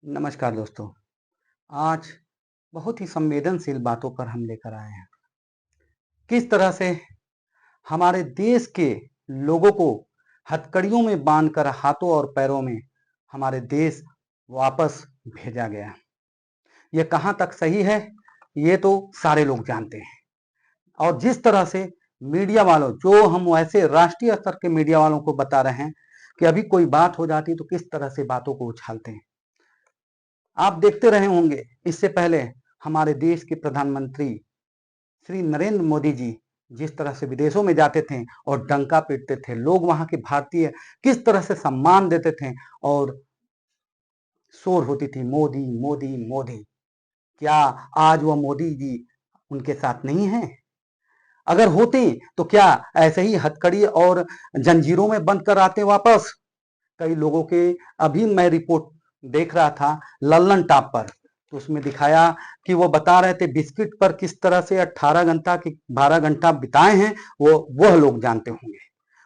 नमस्कार दोस्तों। आज बहुत ही संवेदनशील बातों पर हम लेकर आए हैं। किस तरह से हमारे देश के लोगों को हथकड़ियों में बांधकर हाथों और पैरों में हमारे देश वापस भेजा गया। ये कहाँ तक सही है, ये तो सारे लोग जानते हैं। और जिस तरह से मीडिया वालों, जो हम वैसे राष्ट्रीय स्तर के मीडिया वालों को बता रहे हैं कि अभी कोई बात हो जाती तो किस तरह से बातों को उछालते हैं। आप देखते रहे होंगे, इससे पहले हमारे देश के प्रधानमंत्री श्री नरेंद्र मोदी जी जिस तरह से विदेशों में जाते थे और डंका पीटते थे, लोग वहां के भारतीय किस तरह से सम्मान देते थे और शोर होती थी मोदी मोदी मोदी। क्या आज वह मोदी जी उनके साथ नहीं है? अगर होते तो क्या ऐसे ही हथकड़ी और जंजीरों में बंद कर आते वापस? कई लोगों के, अभी मैं रिपोर्ट देख रहा था लल्लन टॉप पर, तो उसमें दिखाया कि वो बता रहे थे बिस्किट पर किस तरह से 18 घंटा की 12 घंटा बिताए हैं, वह लोग जानते होंगे।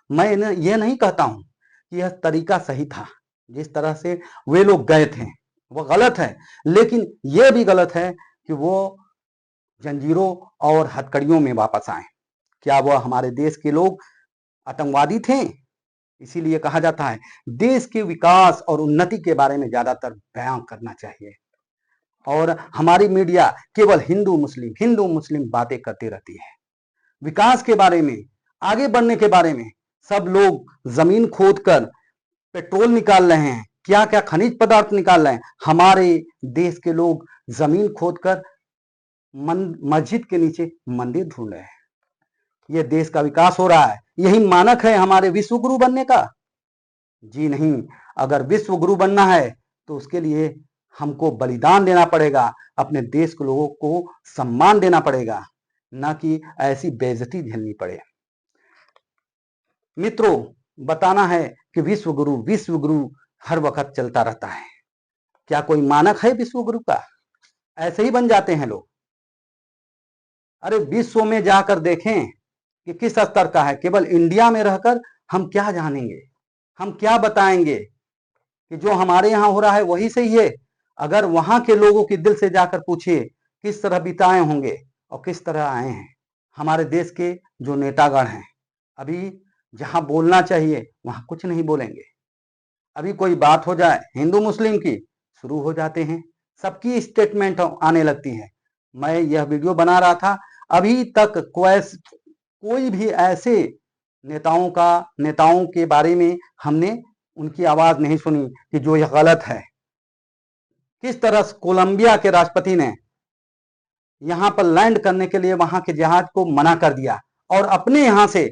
मैं ये नहीं कहता हूं कि यह तरीका सही था, जिस तरह से वे लोग गए थे वो गलत है, लेकिन यह भी गलत है कि वो जंजीरों और हथकड़ियों में वापस आए। क्या वह हमारे देश के लोग आतंकवादी थे? इसीलिए कहा जाता है देश के विकास और उन्नति के बारे में ज्यादातर बयान करना चाहिए, और हमारी मीडिया केवल हिंदू मुस्लिम बातें करती रहती है। विकास के बारे में, आगे बढ़ने के बारे में सब लोग जमीन खोदकर पेट्रोल निकाल रहे हैं, क्या क्या खनिज पदार्थ निकाल रहे हैं। हमारे देश के लोग जमीन खोदकर मस्जिद के नीचे मंदिर ढूंढ रहे हैं। यह देश का विकास हो रहा है, यही मानक है हमारे विश्व गुरु बनने का? जी नहीं। अगर विश्व गुरु बनना है तो उसके लिए हमको बलिदान देना पड़ेगा, अपने देश के लोगों को सम्मान देना पड़ेगा, ना कि ऐसी बेइज्जती झेलनी पड़े। मित्रों, बताना है कि विश्व गुरु हर वक्त चलता रहता है। क्या कोई मानक है विश्व गुरु का? ऐसे ही बन जाते हैं लोग। अरे विश्व में जाकर देखें कि किस स्तर का है। केवल इंडिया में रहकर हम क्या जानेंगे, हम क्या बताएंगे कि जो हमारे यहाँ हो रहा है वही सही है? अगर वहां के लोगों के दिल से जाकर पूछिए किस तरह बिताए होंगे और किस तरह आए हैं। हमारे देश के जो नेतागण हैं, अभी जहां बोलना चाहिए वहां कुछ नहीं बोलेंगे। अभी कोई बात हो जाए हिंदू मुस्लिम की, शुरू हो जाते हैं, सबकी स्टेटमेंट आने लगती है। मैं यह वीडियो बना रहा था, अभी तक कोई भी ऐसे नेताओं के बारे में हमने उनकी आवाज नहीं सुनी कि जो यह गलत है। किस तरह कोलंबिया के राष्ट्रपति ने यहां पर लैंड करने के लिए वहां के जहाज को मना कर दिया और अपने यहां से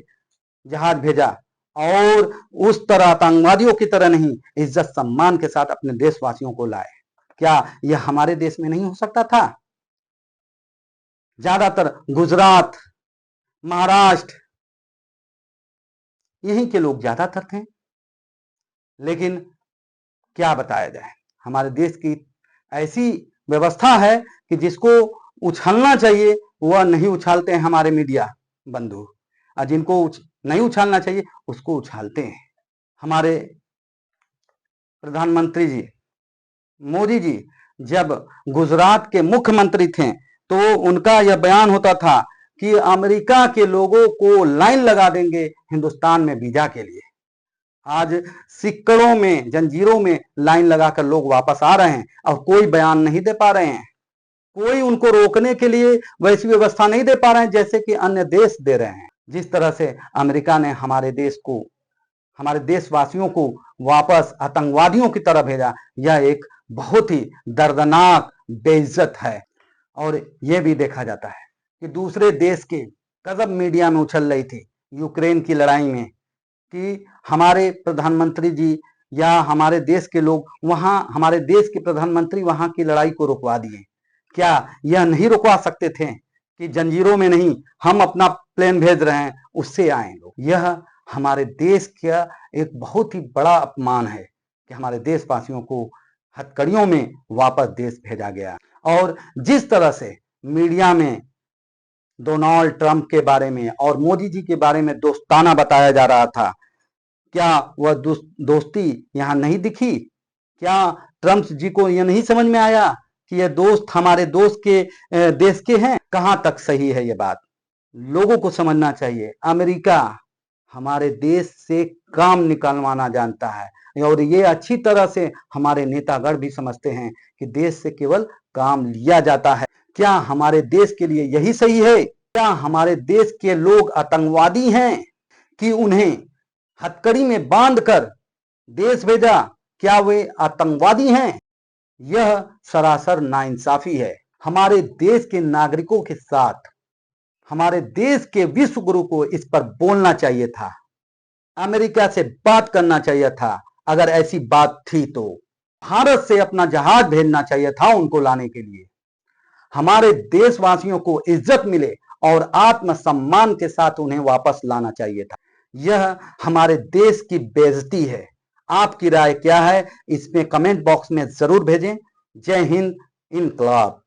जहाज भेजा, और उस तरह आतंकवादियों की तरह नहीं, इज्जत सम्मान के साथ अपने देशवासियों को लाए। क्या यह हमारे देश में नहीं हो सकता था? ज्यादातर गुजरात, महाराष्ट्र, यहीं के लोग ज्यादातर थे। लेकिन क्या बताया जाए, हमारे देश की ऐसी व्यवस्था है कि जिसको उछलना चाहिए वह नहीं उछालते हैं हमारे मीडिया बंधु, और जिनको नहीं उछालना चाहिए उसको उछालते हैं। हमारे प्रधानमंत्री जी मोदी जी जब गुजरात के मुख्यमंत्री थे तो उनका यह बयान होता था कि अमेरिका के लोगों को लाइन लगा देंगे हिंदुस्तान में वीजा के लिए। आज सिक्कड़ों में, जंजीरों में लाइन लगाकर लोग वापस आ रहे हैं और कोई बयान नहीं दे पा रहे हैं। कोई उनको रोकने के लिए वैसी व्यवस्था नहीं दे पा रहे हैं जैसे कि अन्य देश दे रहे हैं। जिस तरह से अमेरिका ने हमारे देश को, हमारे देशवासियों को वापस आतंकवादियों की तरह भेजा, यह एक बहुत ही दर्दनाक बेइज्जत है। और यह भी देखा जाता है कि दूसरे देश के गजब मीडिया में उछल रही थी यूक्रेन की लड़ाई में कि हमारे प्रधानमंत्री जी या हमारे देश के लोग वहां, हमारे देश के प्रधानमंत्री वहां की लड़ाई को रुकवा दिए। क्या यह नहीं रुकवा सकते थे कि जंजीरों में नहीं, हम अपना प्लेन भेज रहे हैं उससे आए लोग? यह हमारे देश का एक बहुत ही बड़ा अपमान है कि हमारे देशवासियों को हथकड़ियों में वापस देश भेजा गया। और जिस तरह से मीडिया में डोनाल्ड ट्रंप के बारे में और मोदी जी के बारे में दोस्ताना बताया जा रहा था, क्या वह दोस्ती यहां नहीं दिखी? क्या ट्रम्प जी को यह नहीं समझ में आया कि ये दोस्त हमारे दोस्त के देश के हैं? कहां तक सही है ये बात? लोगों को समझना चाहिए। अमेरिका हमारे देश से काम निकलवाना जानता है और ये अच्छी तरह से हमारे नेतागण भी समझते हैं कि देश से केवल काम लिया जाता है। क्या हमारे देश के लिए यही सही है? क्या हमारे देश के लोग आतंकवादी हैं कि उन्हें हथकड़ी में बांधकर देश भेजा? क्या वे आतंकवादी हैं? यह सरासर नाइंसाफी है। हमारे देश के नागरिकों के साथ हमारे देश के विश्व गुरु को इस पर बोलना चाहिए था, अमेरिका से बात करना चाहिए था। अगर ऐसी बात थी तो भारत से अपना जहाज भेजना चाहिए था उनको लाने के लिए। हमारे देशवासियों को इज्जत मिले और आत्मसम्मान के साथ उन्हें वापस लाना चाहिए था। यह हमारे देश की बेइज्जती है। आपकी राय क्या है? इसमें कमेंट बॉक्स में जरूर भेजें। जय हिंद, इनकलाब।